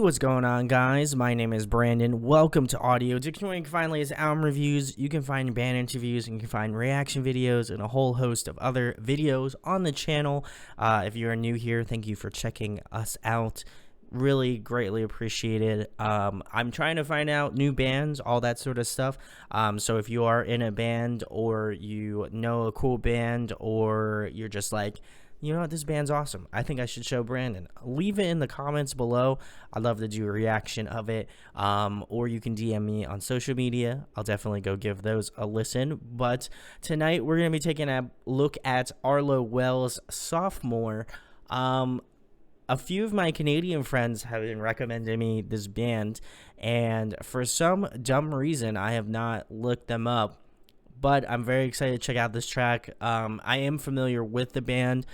What's going on, guys? My name is Brandon. Welcome to Audio Addiction, where you can find latest album reviews, you can find band interviews, and you can find reaction videos and a whole host of other videos on the channel. If you are new here, thank you for checking us out. Really greatly appreciated. I'm trying to find out new bands, all that sort of stuff. So if you are in a band, or you know a cool band, or you're just like, you know what, this band's awesome, I think I should show Brandon, leave it in the comments below. I'd love to do a reaction of it. Or you can DM me on social media. I'll definitely go give those a listen. But tonight we're going to be taking a look at Arlo Wells' Sophomore. A few of my Canadian friends have been recommending me this band, and for some dumb reason I have not looked them up, but I'm very excited to check out this track. I am familiar with the band.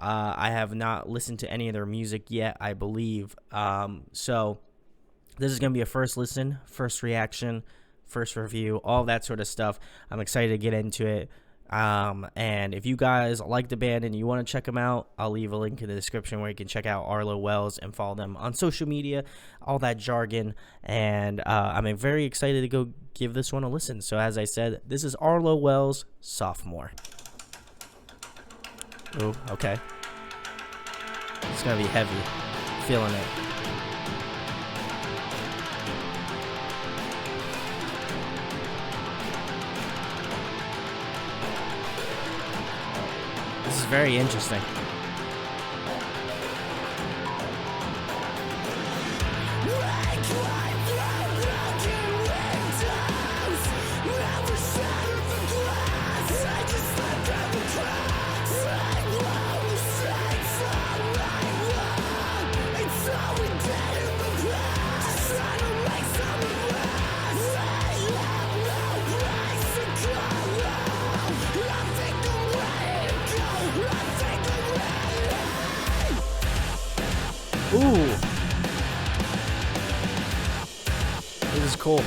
I have not listened to any of their music yet, I believe. So this is going to be a first listen, first reaction, first review, all that sort of stuff. I'm excited to get into it. And if you guys like the band and you want to check them out, I'll leave a link in the description where you can check out Arlo Wells and follow them on social media, all that jargon. And I'm very excited to go give this one a listen. So as I said, this is Arlo Wells' Sophomore. Ooh, okay. It's gonna be heavy. Feeling it. This is very interesting. Ooh. This is cool.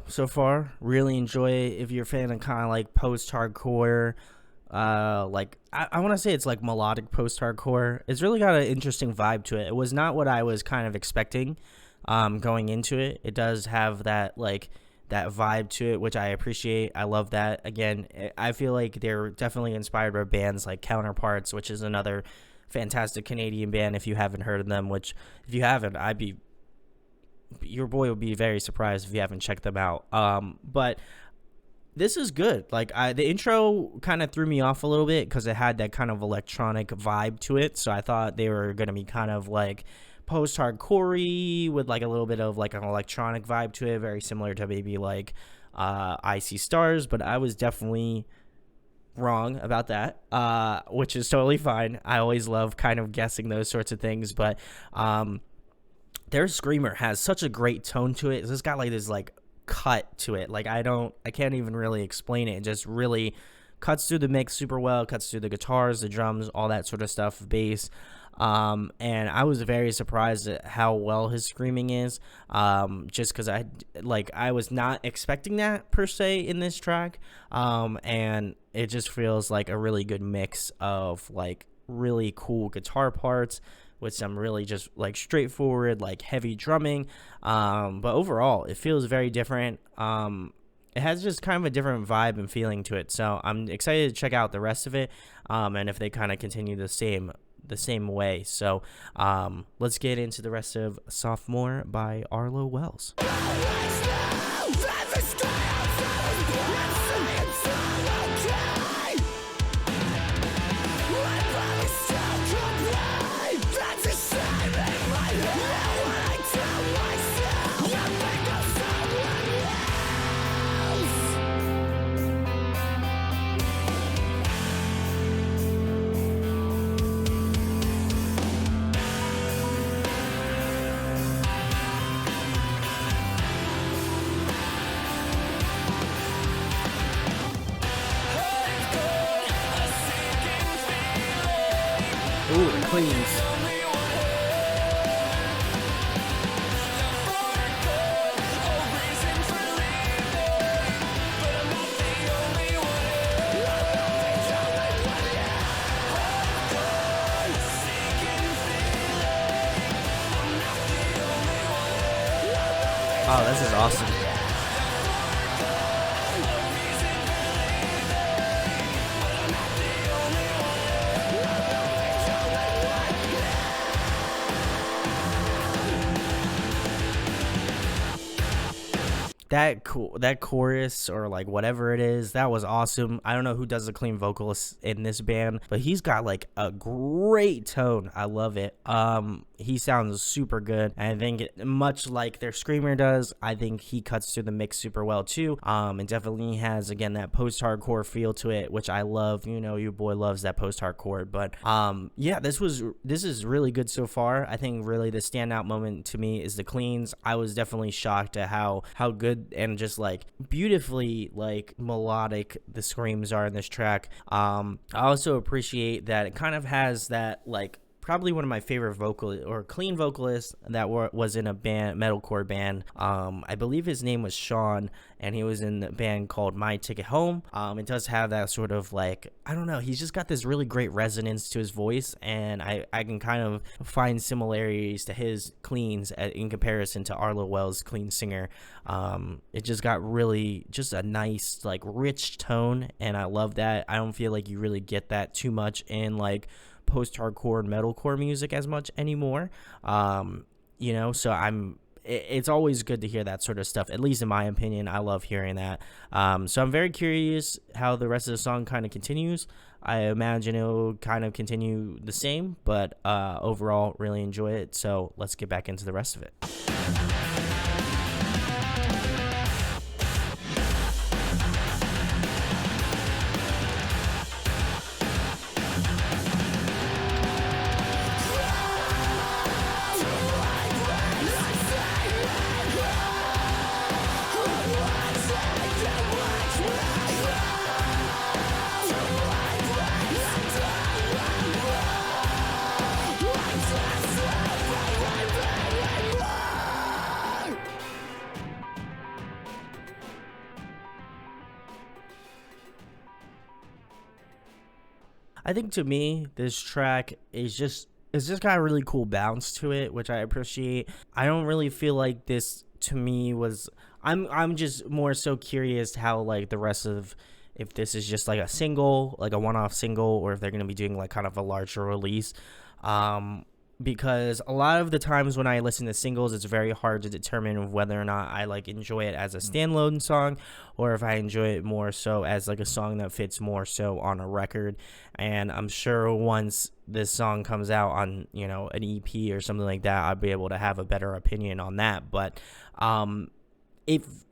So far, really enjoy it. If you're a fan of kind of like post-hardcore, like I want to say it's like melodic post-hardcore. It's really got an interesting vibe to it. It was not what I was kind of expecting going into it. It does have that like that vibe to it, which I appreciate. I love that. Again, I feel like they're definitely inspired by bands like Counterparts, which is another fantastic Canadian band if you haven't heard of them, which if you haven't, your boy would be very surprised if you haven't checked them out. But this is good. Like the intro kind of threw me off a little bit because it had that kind of electronic vibe to it. So I thought they were going to be kind of like post-hardcore-y with like a little bit of like an electronic vibe to it, very similar to maybe like I See Stars. But I was definitely wrong about that, which is totally fine. I always love kind of guessing those sorts of things. But their screamer has such a great tone to it. It's got like this like cut to it. Like I can't even really explain it. It just really cuts through the mix super well, cuts through the guitars, the drums, all that sort of stuff, bass. And I was very surprised at how well his screaming is, just because I was not expecting that per se in this track. And it just feels like a really good mix of like really cool guitar parts with some really just like straightforward like heavy drumming, but overall it feels very different. It has just kind of a different vibe and feeling to it, so I'm excited to check out the rest of it, and if they kind of continue the same way. So let's get into the rest of Sophomore by Arlo Wells. Ooh, the cleans. Oh, this is awesome. That chorus or like whatever it is, that was awesome. I don't know who does the clean vocalist in this band, but he's got like a great tone. I love it. He sounds super good, and I think much like their screamer does, I think he cuts through the mix super well too. And definitely has, again, that post-hardcore feel to it, which I love. You know, your boy loves that post-hardcore. But yeah, this is really good so far. I think really the standout moment to me is the cleans. I was definitely shocked at how good and just like beautifully like melodic the screams are in this track. I also appreciate that it kind of has that like probably one of my favorite vocal or clean vocalists that was in a band, metalcore band. I believe his name was Sean, and he was in the band called My Ticket Home. It does have that sort of like, I don't know, he's just got this really great resonance to his voice, and I can kind of find similarities to his cleans in comparison to Arlo Wells' clean singer. It just got really just a nice like rich tone, and I love that. I don't feel like you really get that too much in like post-hardcore and metalcore music as much anymore. You know, so it's always good to hear that sort of stuff, at least in my opinion. I love hearing that. So I'm very curious how the rest of the song kind of continues. I imagine it'll kind of continue the same, but overall really enjoy it. So let's get back into the rest of it. I think to me, this track is it's just got a really cool bounce to it, which I appreciate. I don't really feel like this to me was. I'm just more so curious how like the rest of, if this is just like a single, like a one-off single, or if they're gonna be doing like kind of a larger release. Because a lot of the times when I listen to singles, it's very hard to determine whether or not I like enjoy it as a standalone song, or if I enjoy it more so as like a song that fits more so on a record. And I'm sure once this song comes out on, you know, an EP or something like that, I'll be able to have a better opinion on that. But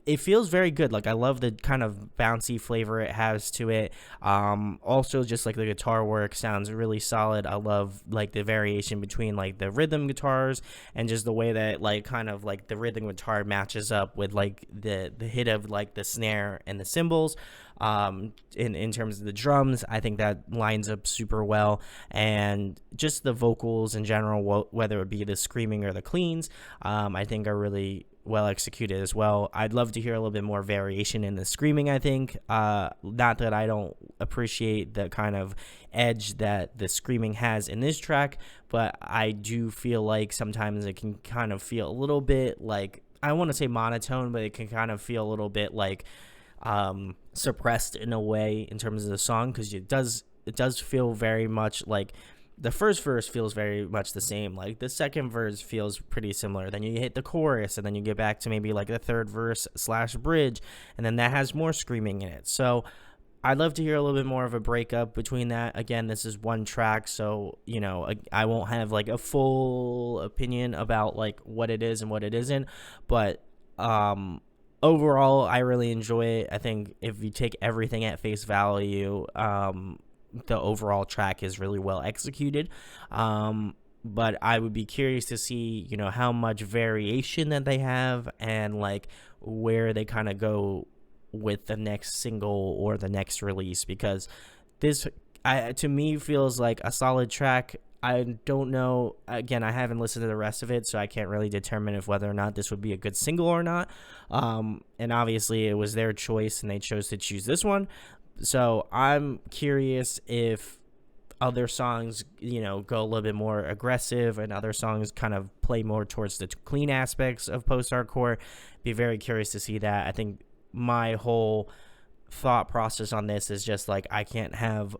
it feels very good. Like, I love the kind of bouncy flavor it has to it. Also, just like the guitar work sounds really solid. I love like the variation between like the rhythm guitars and just the way that like kind of like the rhythm guitar matches up with like the hit of like the snare and the cymbals. In terms of the drums, I think that lines up super well, and just the vocals in general, whether it be the screaming or the cleans, I think are really well executed as well. I'd love to hear a little bit more variation in the screaming. I think not that I don't appreciate the kind of edge that the screaming has in this track, but I do feel like sometimes it can kind of feel a little bit like, I want to say monotone, but it can kind of feel a little bit like suppressed in a way in terms of the song, because it does feel very much like the first verse feels very much the same, like the second verse feels pretty similar, then you hit the chorus, and then you get back to maybe like the third verse / bridge, and then that has more screaming in it. So I'd love to hear a little bit more of a breakup between that. Again, this is one track, so, you know, I won't have like a full opinion about like what it is and what it isn't, but overall, I really enjoy it. I think if you take everything at face value, the overall track is really well executed. But I would be curious to see, you know, how much variation that they have, and like where they kind of go with the next single or the next release, because this to me feels like a solid track. I don't know. Again, I haven't listened to the rest of it, so I can't really determine if whether or not this would be a good single or not. And obviously, it was their choice, and they chose to choose this one. So I'm curious if other songs, go a little bit more aggressive, and other songs kind of play more towards the clean aspects of post-hardcore. Be very curious to see that. I think my whole thought process on this is just like I can't have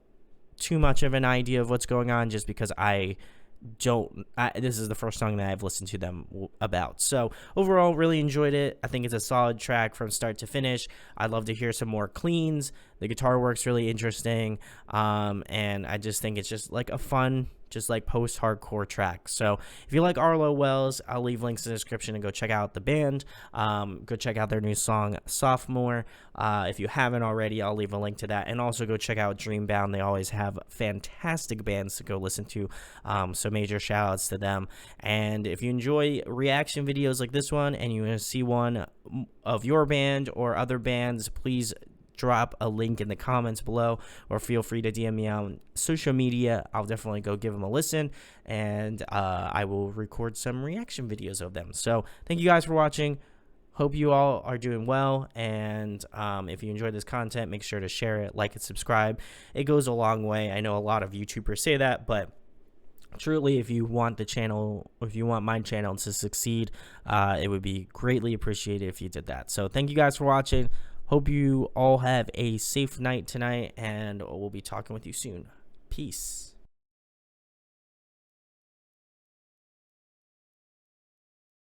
too much of an idea of what's going on just because this is the first song that I've listened to them about. So overall, really enjoyed it. I think it's a solid track from start to finish. I'd love to hear some more cleans. The guitar work's really interesting, and I just think it's just like a fun, just like post-hardcore track. So if you like Arlo Wells, I'll leave links in the description and go check out the band. Go check out their new song Sophomore. If you haven't already, I'll leave a link to that, and also go check out Dreambound. They always have fantastic bands to go listen to, so major shout outs to them. And if you enjoy reaction videos like this one and you want to see one of your band or other bands, please drop a link in the comments below, or feel free to DM me on social media. I'll definitely go give them a listen, and I will record some reaction videos of them. So thank you guys for watching. Hope you all are doing well, and if you enjoyed this content, make sure to share it, like, and subscribe. It goes a long way. I know a lot of YouTubers say that, but truly, if you want the channel, if you want my channel to succeed, it would be greatly appreciated if you did that. So thank you guys for watching. Hope you all have a safe night tonight, and we'll be talking with you soon. Peace.